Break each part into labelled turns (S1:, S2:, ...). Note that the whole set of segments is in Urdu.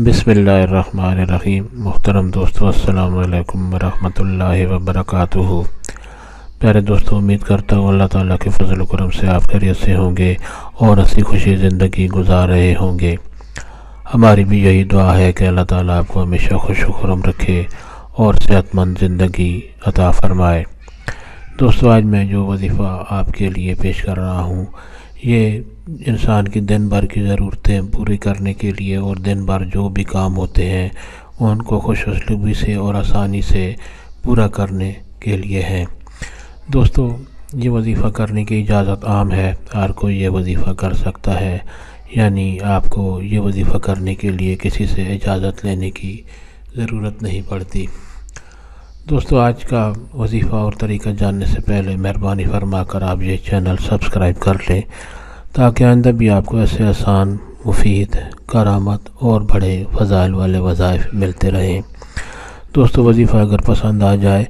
S1: بسم اللہ الرحمن الرحیم۔ محترم دوستو، السلام علیکم ورحمۃ اللہ وبرکاتہ۔ پیارے دوستو، امید کرتا ہوں اللہ تعالیٰ کے فضل و کرم سے آپ خیریت سے ہوں گے اور ہنسی خوشی زندگی گزار رہے ہوں گے۔ ہماری بھی یہی دعا ہے کہ اللہ تعالیٰ آپ کو ہمیشہ خوش و خرم رکھے اور صحت مند زندگی عطا فرمائے۔ دوستو، آج میں جو وظیفہ آپ کے لیے پیش کر رہا ہوں، یہ انسان کی دن بھر کی ضرورتیں پوری کرنے کے لیے اور دن بھر جو بھی کام ہوتے ہیں ان کو خوش اسلوبی سے اور آسانی سے پورا کرنے کے لیے ہے۔ دوستو، یہ وظیفہ کرنے کی اجازت عام ہے، ہر کوئی یہ وظیفہ کر سکتا ہے، یعنی آپ کو یہ وظیفہ کرنے کے لیے کسی سے اجازت لینے کی ضرورت نہیں پڑتی۔ دوستو، آج کا وظیفہ اور طریقہ جاننے سے پہلے مہربانی فرما کر آپ یہ چینل سبسکرائب کر لیں تاکہ آئندہ بھی آپ کو ایسے آسان، مفید، کرامت اور بڑے فضائل والے وظائف ملتے رہیں۔ دوستو، وظیفہ اگر پسند آ جائے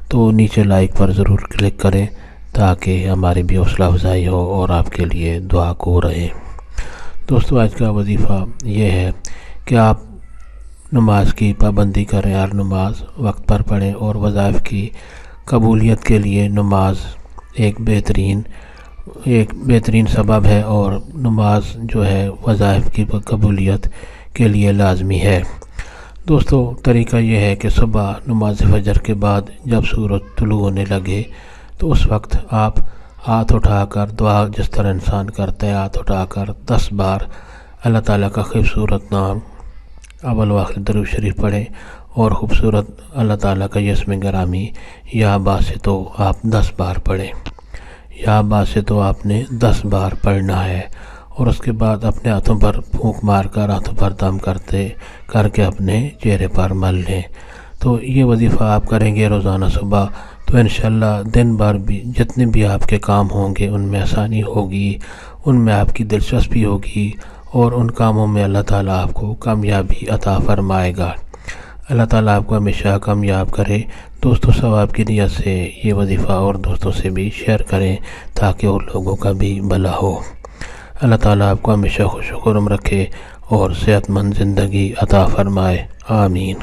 S1: تو نیچے لائک پر ضرور کلک کریں تاکہ ہماری بھی حوصلہ افزائی ہو اور آپ کے لیے دعا کو رہے۔ دوستو، آج کا وظیفہ یہ ہے کہ آپ نماز کی پابندی کریں، ہر نماز وقت پر پڑھیں اور وظائف کی قبولیت کے لیے نماز ایک بہترین سبب ہے اور نماز جو ہے وظائف کی قبولیت کے لیے لازمی ہے۔ دوستو، طریقہ یہ ہے کہ صبح نماز فجر کے بعد جب سورج طلوع ہونے لگے تو اس وقت آپ ہاتھ اٹھا کر دعا، جس طرح انسان کرتا ہے، ہاتھ اٹھا کر 10 بار اللہ تعالیٰ کا خوبصورت نام اول و آخر درود شریف پڑھیں اور خوبصورت اللہ تعالیٰ کا اسم گرامی یا باسطو آپ 10 بار پڑھیں۔ یا باسطو آپ نے 10 بار پڑھنا ہے اور اس کے بعد اپنے ہاتھوں پر پھونک مار کر، ہاتھوں پر دم کر کے اپنے چہرے پر مل لیں۔ تو یہ وظیفہ آپ کریں گے روزانہ صبح تو انشاءاللہ دن بھر بھی جتنے بھی آپ کے کام ہوں گے ان میں آسانی ہوگی، ان میں آپ کی دلچسپی ہوگی اور ان کاموں میں اللہ تعالیٰ آپ کو کامیابی عطا فرمائے گا۔ اللہ تعالیٰ آپ کو ہمیشہ کامیاب کرے۔ دوستو، ثواب کی نیت سے یہ وظیفہ اور دوستوں سے بھی شیئر کریں تاکہ اور لوگوں کا بھی بھلا ہو۔ اللہ تعالیٰ آپ کو ہمیشہ خوش و خرم رکھے اور صحت مند زندگی عطا فرمائے۔ آمین۔